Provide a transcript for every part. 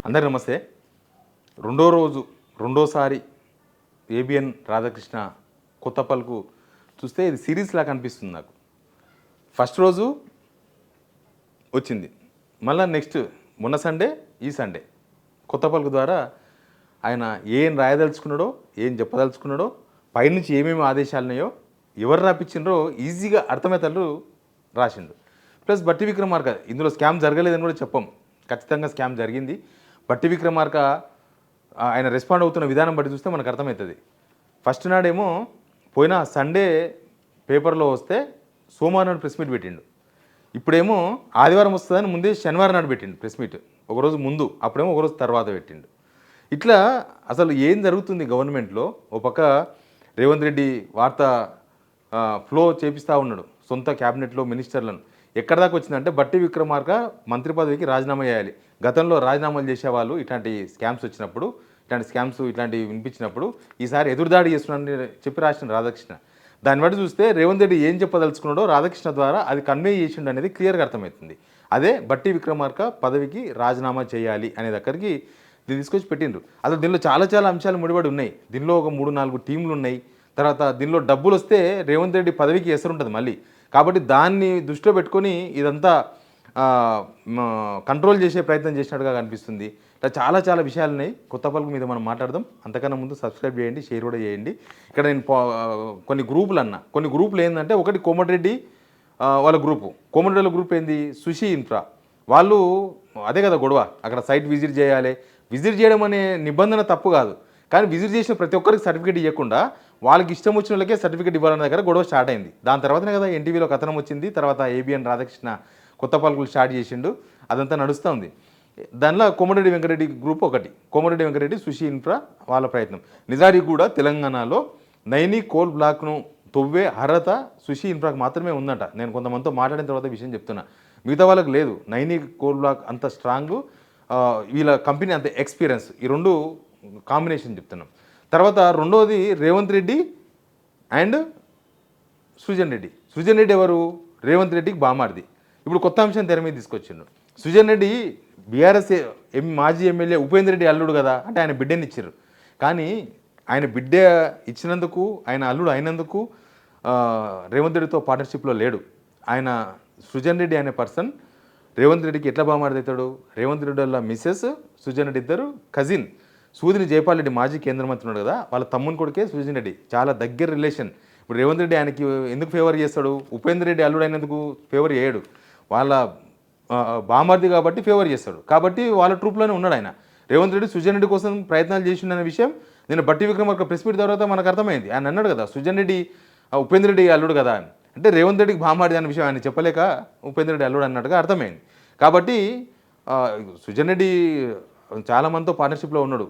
అందరి నమస్తే. రెండో రోజు రెండోసారి ఏబిఎన్ రాధాకృష్ణ కొత్త పలుకు చూస్తే ఇది సిరీస్లా కనిపిస్తుంది నాకు. ఫస్ట్ రోజు వచ్చింది, మళ్ళీ నెక్స్ట్ మొన్న సండే, ఈ సండే కొత్త పలుకు ద్వారా ఆయన ఏం రాయదలుచుకున్నాడో, ఏం చెప్పదలుచుకున్నాడో, పైనుంచి ఏమేమి ఆదేశాలు ఉన్నాయో, ఎవరు రాపించిండ్రో ఈజీగా అర్థమయ్యేటట్లు రాసిండు. ప్లస్ బట్టి విక్రమార్క ఇందులో స్కామ్ జరగలేదని కూడా చెప్పం, ఖచ్చితంగా స్కామ్ జరిగింది. బట్టి విక్రమార్క ఆయన రెస్పాండ్ అవుతున్న విధానం బట్టి చూస్తే మనకు అర్థమవుతుంది. ఫస్ట్ నాడేమో పోయిన సండే పేపర్లో వస్తే సోమవారం నాడు ప్రెస్ మీట్ పెట్టిండు. ఇప్పుడేమో ఆదివారం వస్తుందని ముందే శనివారం నాడు పెట్టిండు ప్రెస్ మీట్, ఒకరోజు ముందు, అప్పుడేమో ఒకరోజు తర్వాత పెట్టిండు. ఇట్లా అసలు ఏం జరుగుతుంది గవర్నమెంట్లో? ఓ పక్క రేవంత్ రెడ్డి వార్త ఫ్లో చేపిస్తూ ఉన్నాడు సొంత క్యాబినెట్లో మినిస్టర్లను. ఎక్కడ దాకా వచ్చిందంటే బట్టి విక్రమార్క మంత్రి పదవికి రాజీనామా చేయాలి. గతంలో రాజీనామాలు చేసేవాళ్ళు ఇట్లాంటి స్కామ్స్ వచ్చినప్పుడు, ఇట్లాంటివి వినిపించినప్పుడు ఈసారి ఎదురుదాడి చేస్తున్నాడని చెప్పి రాసిన రాధాకృష్ణ. దాన్ని బట్టి చూస్తే రేవంత్ రెడ్డి ఏం చెప్పదలుచుకున్నాడో రాధాకృష్ణ ద్వారా అది కన్వే చేసిండు అనేది క్లియర్గా అర్థమవుతుంది. అదే బట్టి విక్రమార్క పదవికి రాజీనామా చేయాలి అనే దగ్గరికి దీన్ని తీసుకొచ్చి పెట్టిండ్రు. అసలు దీనిలో చాలా అంశాలు ముడిపడి ఉన్నాయి. దీనిలో ఒక 3-4 టీంలు ఉన్నాయి. తర్వాత దీనిలో డబ్బులు వస్తే రేవంత్ రెడ్డి పదవికి ఎసరు ఉంటుంది మళ్ళీ. కాబట్టి దాన్ని దృష్టిలో పెట్టుకొని ఇదంతా కంట్రోల్ చేసే ప్రయత్నం చేసినట్టుగా కనిపిస్తుంది. ఇట్లా చాలా విషయాలు ఉన్నాయి. కొత్త పలుకు మీద మనం మాట్లాడదాం. అంతకన్నా ముందు సబ్స్క్రైబ్ చేయండి, షేర్ కూడా చేయండి. ఇక్కడ నేను కొన్ని గ్రూపులు ఏంటంటే, ఒకటి కోమటిరెడ్డి వాళ్ళ గ్రూపు. కోమటిరెడ్డి గ్రూప్ ఏంది? సుషి ఇన్ఫ్రా వాళ్ళు. అదే కదా గొడవ, అక్కడ సైట్ విజిట్ చేయాలి. విజిట్ చేయడం అనే నిబంధన తప్పు కాదు, కానీ విజిట్ చేసిన ప్రతి ఒక్కరికి సర్టిఫికేట్ ఇవ్వకుండా వాళ్ళకి ఇష్టం వచ్చిన వాళ్ళకే సర్టిఫికేట్ ఇవ్వాలన్న దగ్గర గొడవ స్టార్ట్ అయింది. దాని తర్వాతనే కదా ఎన్టీవీలో కథనం వచ్చింది. తర్వాత ఏబిఎన్ రాధాకృష్ణ కొత్త పలుకులు స్టార్ట్ చేసిండు. అదంతా నడుస్తూ ఉంది. దానిలో కోమటిరెడ్డి వెంకరెడ్డి గ్రూప్ ఒకటి, కోమటిరెడ్డి వెంకరెడ్డి సుషి ఇన్ఫ్రా వాళ్ళ ప్రయత్నం. నిజానికి కూడా తెలంగాణలో నైని కోల్ బ్లాక్ను తవ్వే అర్హత సుషి ఇన్ఫ్రాకు మాత్రమే ఉందంట. నేను కొంతమందితో మాట్లాడిన తర్వాత విషయం చెప్తున్నా, మిగతా వాళ్ళకి లేదు. నైని కోల్ బ్లాక్ అంత స్ట్రాంగ్, వీళ్ళ కంపెనీ అంత ఎక్స్పీరియన్స్. ఈ రెండు కాంబినేషన్ చెప్తున్నాం. తర్వాత రెండోది రేవంత్ రెడ్డి అండ్ సృజన్ రెడ్డి ఎవరు? రేవంత్ రెడ్డికి బామార్ది. ఇప్పుడు కొత్త అంశం తెర మీద తీసుకొచ్చిండు. సృజన్ రెడ్డి బీఆర్ఎస్ మాజీ ఎమ్మెల్యే ఉపేందర్ రెడ్డి అల్లుడు కదా, అంటే ఆయన బిడ్డని ఇచ్చారు. కానీ ఆయన బిడ్డ ఇచ్చినందుకు, ఆయన అల్లుడు అయినందుకు రేవంత్ రెడ్డితో పార్ట్నర్షిప్లో లేడు. ఆయన సృజన్ రెడ్డి అనే పర్సన్ రేవంత్ రెడ్డికి ఎట్లా బామార్ది అవుతాడు? రేవంత్ రెడ్డి వల్ల మిస్సెస్ సృజన్ రెడ్డి ఇద్దరు కజిన్. సూదిని జైపాల్ రెడ్డి మాజీ కేంద్ర మంత్రి ఉన్నాడు కదా, వాళ్ళ తమ్ముని కొడుకే సృజన్ రెడ్డి. చాలా దగ్గర రిలేషన్. ఇప్పుడు రేవంత్ రెడ్డి ఆయనకి ఎందుకు ఫేవర్ చేస్తాడు? ఉపేందర్ రెడ్డి అల్లుడు అయినందుకు ఫేవర్ చేయడు, వాళ్ళ బామార్ది కాబట్టి ఫేవర్ చేస్తాడు. కాబట్టి వాళ్ళ ట్రూప్లోనే ఉన్నాడు ఆయన. రేవంత్ రెడ్డి సృజన్ రెడ్డి కోసం ప్రయత్నాలు చేసిండనే విషయం నేను బట్టి విక్రమార్క ప్రెస్ మీట్ తర్వాత మనకు అర్థమైంది. ఆయన అన్నాడు కదా సృజన్ రెడ్డి ఉపేందర్ రెడ్డి అల్లుడు కదా అని. అంటే రేవంత్ రెడ్డికి బామార్ది అనే విషయం ఆయన చెప్పలేక ఉపేందర్ రెడ్డి అల్లుడు అన్నట్టుగా అర్థమైంది. కాబట్టి సృజన్ రెడ్డి చాలామందితో పార్ట్నర్షిప్లో ఉన్నాడు.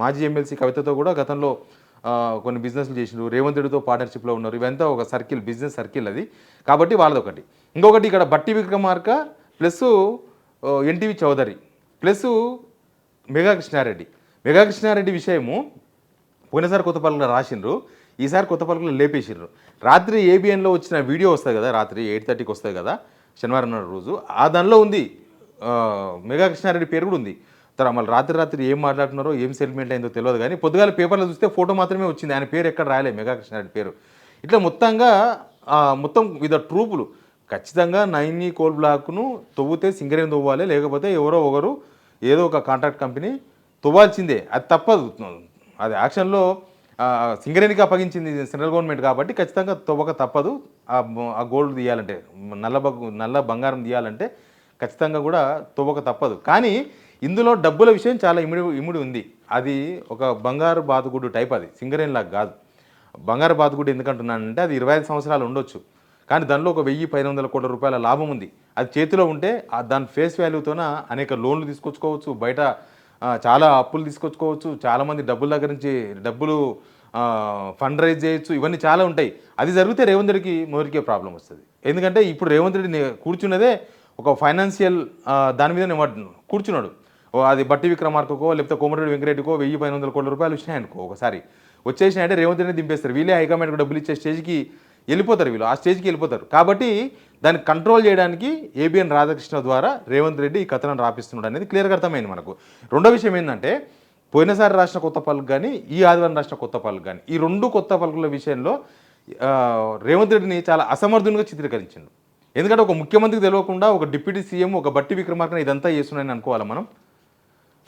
మాజీ ఎమ్మెల్సీ కవితతో కూడా గతంలో కొన్ని బిజినెస్లు చేసిండ్రు. రేవంత్ రెడ్డితో పార్ట్నర్షిప్లో ఉన్నారు. ఇవంతా ఒక సర్కిల్, బిజినెస్ సర్కిల్ అది. కాబట్టి వాళ్ళదొకటి. ఇంకొకటి ఇక్కడ Bhatti Vikramarka plus NTV Chowdary plus mega Krishna Reddy విషయము పోయినసారి కొత్త పలుకులో రాసిండ్రు, ఈసారి కొత్త పలుకులో లేపేసిండ్రు. రాత్రి ఏబిఎన్లో వచ్చిన వీడియో వస్తుంది కదా, రాత్రి 8:30కి వస్తుంది కదా శనివారం నాడు రోజు, ఆ దానిలో ఉంది మెగా కృష్ణారెడ్డి పేరు కూడా ఉంది. తర్వాత మళ్ళీ రాత్రి ఏం మాట్లాడుతున్నారో, ఏం సెటిల్మెంట్ అయిందో తెలియదు. కానీ పొద్దుగాల పేపర్లో చూస్తే ఫోటో మాత్రమే వచ్చింది, ఆయన పేరు ఎక్కడ రాయలే, మెగా కృష్ణారెడ్డి పేరు. ఇట్లా మొత్తం వివిధ ట్రూపులు ఖచ్చితంగా నైని కోల్ బ్లాక్ను తవ్వుతే సింగరేణి తవ్వాలి, లేకపోతే ఎవరో ఒకరు ఏదో ఒక కాంట్రాక్ట్ కంపెనీ తవ్వాల్సిందే, అది తప్పదు. అది యాక్షన్లో సింగరేణికి అప్పగించింది సెంట్రల్ గవర్నమెంట్ కాబట్టి ఖచ్చితంగా తవ్వక తప్పదు. ఆ గోల్డ్ తీయాలంటే, నల్ల బంగారం తీయాలంటే ఖచ్చితంగా కూడా తవ్వక తప్పదు. కానీ ఇందులో డబ్బుల విషయం చాలా ఇమిడి ఉంది. అది ఒక బంగారు బాతుగుడ్డు టైప్, అది సింగరేణి లాగా కాదు. బంగారు బాతుగుడ్డు ఎందుకంటున్నానంటే అది 25 సంవత్సరాలు ఉండొచ్చు, కానీ దానిలో ఒక 1000-1500 కోట్ల రూపాయల లాభం ఉంది. అది చేతిలో ఉంటే దాని ఫేస్ వాల్యూతోన అనేక లోన్లు తీసుకొచ్చుకోవచ్చు, బయట చాలా అప్పులు తీసుకొచ్చుకోవచ్చు, చాలామంది డబ్బులు ఫండ్ రైజ్ చేయొచ్చు, ఇవన్నీ చాలా ఉంటాయి. అది జరిగితే రేవంత్ రెడ్డికి మొదటికే ప్రాబ్లం వస్తుంది. ఎందుకంటే ఇప్పుడు రేవంత్ రెడ్డి కూర్చున్నదే ఒక ఫైనాన్షియల్ దాని మీద కూర్చున్నాడు. అది బట్టి విక్రమార్కకో లేకపోతే కోమటిరెడ్డి వెంకరెడ్డికో 1000-1500 కోట్ల రూపాయలు వచ్చినాయనుకో, ఒకసారి వచ్చేసినాయంటే రేవంత్ రెడ్డి దింపేస్తారు. వీళ్ళే హైకమాండ్కి డబ్బులు ఇచ్చే స్టేజ్కి వెళ్ళిపోతారు వీళ్ళు, ఆ స్టేజ్కి వెళ్ళిపోతారు. కాబట్టి దాన్ని కంట్రోల్ చేయడానికి ఏబిఎన్ రాధాకృష్ణ ద్వారా రేవంత్ రెడ్డి ఈ కథనం రాపిస్తున్నాడు అనేది క్లియర్గా అర్థమైంది మనకు. రెండో విషయం ఏంటంటే పోయినసారి రాసిన కొత్త పలుకు కానీ ఈ ఆదివారం రాసిన కొత్త పలుకు కానీ ఈ రెండు కొత్త పలుకుల విషయంలో రేవంత్ రెడ్డిని చాలా అసమర్థునిగా చిత్రీకరించిండు. ఎందుకంటే ఒక ముఖ్యమంత్రికి తెలియకుండా ఒక డిప్యూటీ సీఎం ఒక బట్టి విక్రమార్కని ఇదంతా చేస్తున్నాయని అనుకోవాలి మనం.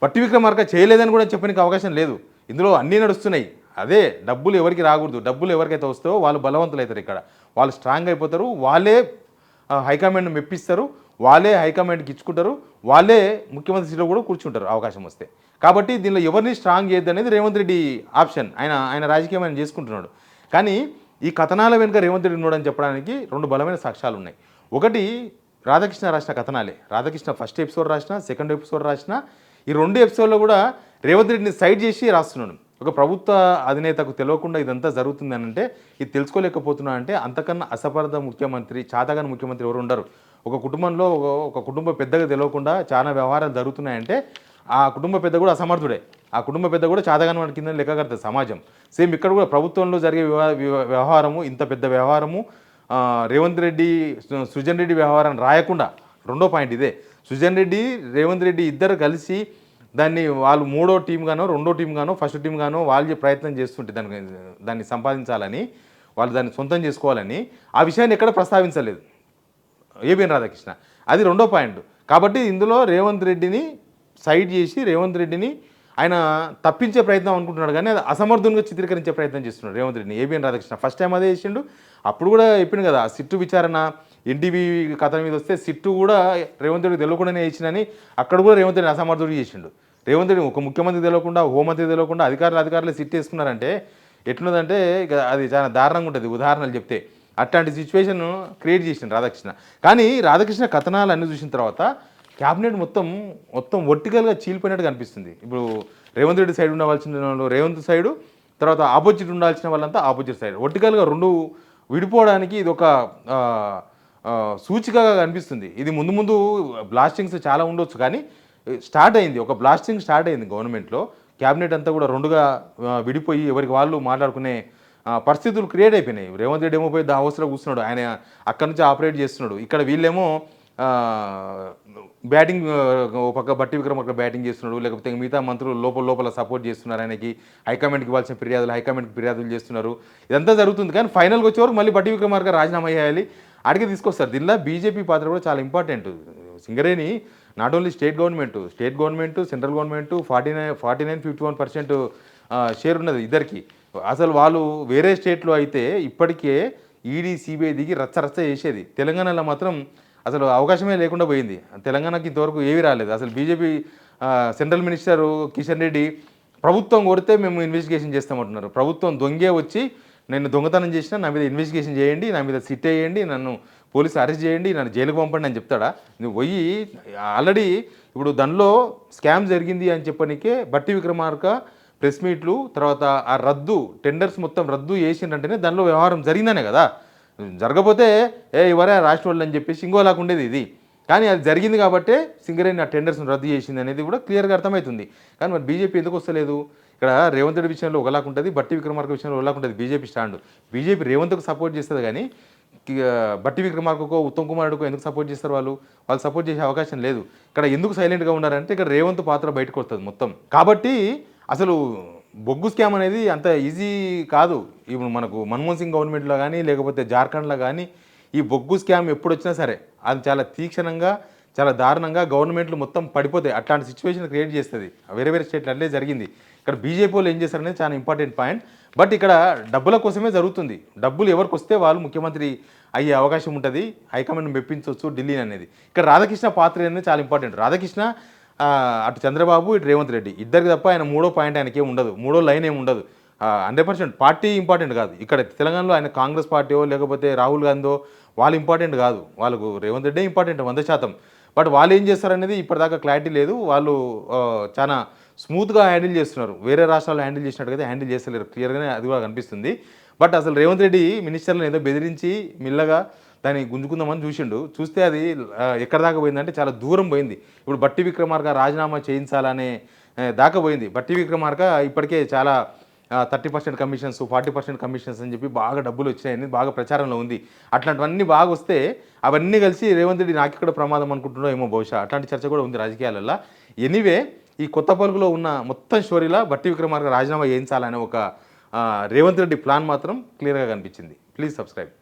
బట్టి విక్రమార్క చేయలేదని కూడా చెప్పడానికి అవకాశం లేదు. ఇందులో అన్నీ నడుస్తున్నాయి. అదే డబ్బులు ఎవరికి రాకూడదు, డబ్బులు ఎవరికైతే వస్తాయో వాళ్ళు బలవంతులు అవుతారు, ఇక్కడ వాళ్ళు స్ట్రాంగ్ అయిపోతారు, వాళ్ళే హైకమాండ్ను మెప్పిస్తారు, వాళ్ళే హైకమాండ్కి ఇచ్చుకుంటారు, వాళ్ళే ముఖ్యమంత్రి సీట్లో కూడా కూర్చుంటారు అవకాశం వస్తే. కాబట్టి దీనిలో ఎవరిని స్ట్రాంగ్ చేయొద్దు అనేది రేవంత్ రెడ్డి ఆప్షన్. ఆయన రాజకీయం ఆయన చేసుకుంటున్నాడు. కానీ ఈ కథనాల వెనుక రేవంత్ రెడ్డి ఉన్నాడని చెప్పడానికి రెండు బలమైన సాక్ష్యాలు ఉన్నాయి. ఒకటి రాధాకృష్ణ రాసిన కథనాలే. రాధాకృష్ణ ఫస్ట్ ఎపిసోడ్ రాసిన, సెకండ్ ఎపిసోడ్ రాసిన, ఈ రెండు ఎపిసోడ్లో కూడా రేవంత్ రెడ్డిని సైడ్ చేసి రాస్తున్నాడు. ఒక ప్రభుత్వ అధినేతకు తెలియకుండా ఇదంతా జరుగుతుంది అని అంటే ఇది తెలుసుకోలేకపోతున్నా అంటే అంతకన్నా అసమర్థ ముఖ్యమంత్రి, చాతగాని ముఖ్యమంత్రి ఎవరు ఉండరు. ఒక కుటుంబంలో ఒక కుటుంబ పెద్దగా తెలియకుండా చాలా వ్యవహారాలు జరుగుతున్నాయంటే ఆ కుటుంబ పెద్ద కూడా అసమర్థుడే, ఆ కుటుంబ పెద్ద కూడా చాతగాని వాడి కింద లెక్క కడుతుంది సమాజం. సేమ్ ఇక్కడ కూడా ప్రభుత్వంలో జరిగే వ్యవహారము, ఇంత పెద్ద వ్యవహారము రేవంత్ రెడ్డి సృజన్ రెడ్డి వ్యవహారాన్ని రాయకుండా, రెండో పాయింట్ ఇదే, సృజన్ రెడ్డి రేవంత్ రెడ్డి ఇద్దరు కలిసి దాన్ని వాళ్ళు మూడో టీం గానో రెండో టీం గానో ఫస్ట్ టీం గానో వాళ్ళు ప్రయత్నం చేస్తుంటే దాన్ని సంపాదించాలని, వాళ్ళు దాన్ని సొంతం చేసుకోవాలని ఆ విషయాన్ని ఎక్కడ ప్రస్తావించలేదు ఏబిఎన్ రాధాకృష్ణ. అది రెండో పాయింట్. కాబట్టి ఇందులో రేవంత్ రెడ్డిని సైడ్ చేసి రేవంత్ రెడ్డిని ఆయన తప్పించే ప్రయత్నం అనుకుంటున్నాడు, కానీ అది అసమర్థునిగా చిత్రీకరించే ప్రయత్నం చేస్తున్నాడు రేవంత్ రెడ్డిని ఏబిఎన్ రాధాకృష్ణ. ఫస్ట్ టైం అదే చేసిండు. అప్పుడు కూడా చెప్పిండు కదా, సిట్టు విచారణ ఎన్టీవీ కథ మీద వస్తే సిట్టు కూడా రేవంత్ రెడ్డి తెలియకుండానే చేసిందని, అక్కడ కూడా రేవంత్ రెడ్డి అసమర్థుడు చేసిండు. రేవంత్ రెడ్డి ఒక ముఖ్యమంత్రి తెలియకుండా, హోంమంత్రి తెలియకుండా అధికారులే సిట్ వేసుకున్నారంటే ఎట్లుందంటే అది చాలా దారుణంగా ఉంటుంది ఉదాహరణలు చెప్తే. అట్లాంటి సిచ్యువేషన్ క్రియేట్ చేసిండు రాధాకృష్ణ. కానీ రాధాకృష్ణ కథనాలు అన్నీ చూసిన తర్వాత క్యాబినెట్ మొత్తం వర్టికల్గా చీలిపోయినట్టు కనిపిస్తుంది. ఇప్పుడు రేవంత్ రెడ్డి సైడ్ ఉండవలసిన వాళ్ళు రేవంత్ సైడు, తర్వాత ఆపోజిట్ ఉండాల్సిన వాళ్ళంతా ఆపోజిట్ సైడ్, వర్టికల్గా రెండు విడిపోవడానికి ఇది ఒక సూచికగా కనిపిస్తుంది. ఇది ముందు బ్లాస్టింగ్స్ చాలా ఉండొచ్చు, కానీ స్టార్ట్ అయింది, ఒక బ్లాస్టింగ్ స్టార్ట్ అయింది గవర్నమెంట్లో. క్యాబినెట్ అంతా కూడా రెండుగా విడిపోయి ఎవరికి వాళ్ళు మాట్లాడుకునే పరిస్థితులు క్రియేట్ అయిపోయినాయి. రేవంత్ రెడ్డి ఏమో పోయి దావోస్లో కూర్చున్నాడు, ఆయన అక్కడి నుంచి ఆపరేట్ చేస్తున్నాడు. ఇక్కడ వీళ్ళేమో బ్యాటింగ్ ఒక పక్క బట్టి విక్రమార్క బ్యాటింగ్ చేస్తున్నాడు, లేకపోతే మిగతా మంత్రులు లోపల సపోర్ట్ చేస్తున్నారు ఆయనకి, హైకమాండ్కి ఇవ్వాల్సిన హైకమాండ్కి ఫిర్యాదులు చేస్తున్నారు. ఇదంతా జరుగుతుంది. కానీ ఫైనల్కి వచ్చేవరకు మళ్ళీ బట్టి విక్రమార్క రాజీనామా చేయాలి, అడిగి తీసుకొస్తారు. దీనిలో బీజేపీ పాత్ర కూడా చాలా important. Singareni not only state government central government 49-51% share ఉన్నది ఇద్దరికి. అసలు వాళ్ళు వేరే స్టేట్లో అయితే ఇప్పటికే ఈడీ సిబిఐ దిగి రచ్చ చేసేది. తెలంగాణలో మాత్రం అసలు అవకాశమే లేకుండా పోయింది. తెలంగాణకి ఇంతవరకు ఏమీ రాలేదు. అసలు BJP central minister Kishan Reddy ప్రభుత్వం కోరితే మేము ఇన్వెస్టిగేషన్ చేస్తామంటున్నారు. ప్రభుత్వం దొంగే వచ్చి నేను దొంగతనం చేసినా నా మీద ఇన్వెస్టిగేషన్ చేయండి, నా మీద సిట్ వేయండి, నన్ను పోలీసు అరెస్ట్ చేయండి, నన్ను జైలుకు పంపండి అని చెప్తాడా? నువ్వు పోయి ఆల్రెడీ ఇప్పుడు దానిలో స్కామ్ జరిగింది అని చెప్పనికే బట్టి విక్రమార్క ప్రెస్ మీట్లు, తర్వాత ఆ టెండర్స్ మొత్తం రద్దు చేసిందంటేనే దానిలో వ్యవహారం జరిగిందనే కదా. జరగకపోతే ఎవరే రాష్ట్ర వాళ్ళు అని చెప్పేసి ఇంకోలాగా ఉండేది ఇది. కానీ అది జరిగింది కాబట్టే సింగరేణి ఆ టెండర్స్ను రద్దు చేసింది అనేది కూడా క్లియర్గా అర్థమవుతుంది. కానీ మరి బీజేపీ ఎందుకు వస్తలేదు? ఇక్కడ రేవంత్ రెడ్డి విషయంలో ఒకలాగా ఉంటుంది, బట్టి విక్రమార్క విషయంలో ఒకలాగా ఉంటుంది బీజేపీ స్టాండ్. బీజేపీ రేవంత్కు సపోర్ట్ చేస్తుంది, కానీ బట్టి విక్రమార్కకో ఉత్తమ్ కుమార్ రెడ్డికో ఎందుకు సపోర్ట్ చేస్తారు? వాళ్ళు సపోర్ట్ చేసే అవకాశం లేదు. ఇక్కడ ఎందుకు సైలెంట్గా ఉన్నారంటే ఇక్కడ రేవంత్ పాత్ర బయటకు వస్తుంది మొత్తం. కాబట్టి అసలు బొగ్గు స్కామ్ అనేది అంత ఈజీ కాదు. ఇప్పుడు మనకు మన్మోహన్ సింగ్ గవర్నమెంట్లో కానీ లేకపోతే జార్ఖండ్లో కానీ ఈ బొగ్గు స్కామ్ ఎప్పుడు వచ్చినా సరే అది చాలా తీక్షణంగా, చాలా దారుణంగా గవర్నమెంట్లు మొత్తం పడిపోతాయి. అట్లాంటి సిచ్యువేషన్ క్రియేట్ చేస్తుంది. వేరే స్టేట్లు అట్లే జరిగింది. ఇక్కడ బీజేపీ వాళ్ళు ఏం చేస్తారనేది చాలా ఇంపార్టెంట్ పాయింట్. బట్ ఇక్కడ డబ్బుల కోసమే జరుగుతుంది. డబ్బులు ఎవరికి వస్తే వాళ్ళు ముఖ్యమంత్రి అయ్యే అవకాశం ఉంటుంది, హైకమాండ్ మెప్పించవచ్చు ఢిల్లీ అనేది. ఇక్కడ రాధాకృష్ణ పాత్ర అనేది చాలా ఇంపార్టెంట్. రాధాకృష్ణ అటు చంద్రబాబు ఇటు రేవంత్ రెడ్డి ఇద్దరికి తప్ప ఆయన మూడో పాయింట్ ఆయనకి ఏమి ఉండదు, మూడో లైన్ ఏమి ఉండదు. 100% పార్టీ ఇంపార్టెంట్ కాదు. ఇక్కడ తెలంగాణలో ఆయన కాంగ్రెస్ పార్టీయో లేకపోతే రాహుల్ గాంధీో వాళ్ళు ఇంపార్టెంట్ కాదు, వాళ్ళకు రేవంత్ రెడ్డే ఇంపార్టెంట్ 100%. బట్ వాళ్ళు ఏం చేస్తారనేది ఇప్పటిదాకా క్లారిటీ లేదు. వాళ్ళు చాలా స్మూత్గా హ్యాండిల్ చేస్తున్నారు. వేరే రాష్ట్రాల్లో హ్యాండిల్ చేసినట్టుగా హ్యాండిల్ చేస్తలేరు, క్లియర్గానే అది కూడా కనిపిస్తుంది. బట్ అసలు రేవంత్ రెడ్డి మినిస్టర్లను ఏదో బెదిరించి మిల్లగా దాన్ని గుంజుకుందామని చూస్తే అది ఎక్కడ దాకా పోయిందంటే చాలా దూరం పోయింది. ఇప్పుడు బట్టి విక్రమార్క రాజీనామా చేయించాలనే దాకా పోయింది. బట్టి విక్రమార్క ఇప్పటికే చాలా 30% కమిషన్స్ 40% కమిషన్స్ అని చెప్పి బాగా డబ్బులు వచ్చాయని బాగా ప్రచారంలో ఉంది. అట్లాంటివన్నీ బాగా వస్తే అవన్నీ కలిసి రేవంత్ రెడ్డి నాకు ఇక్కడ ప్రమాదం అనుకుంటున్నాడో ఏమో బహుశా అట్లాంటి చర్చ కూడా ఉంది రాజకీయాలలో. ఎనీవే ఈ కొత్త పలుకులో ఉన్న మొత్తం స్టోరీలా బట్టి విక్రమార్క రాజీనామా చేయించాలనే ఒక రేవంత్ రెడ్డి ప్లాన్ మాత్రం క్లియర్గా కనిపించింది. Please subscribe.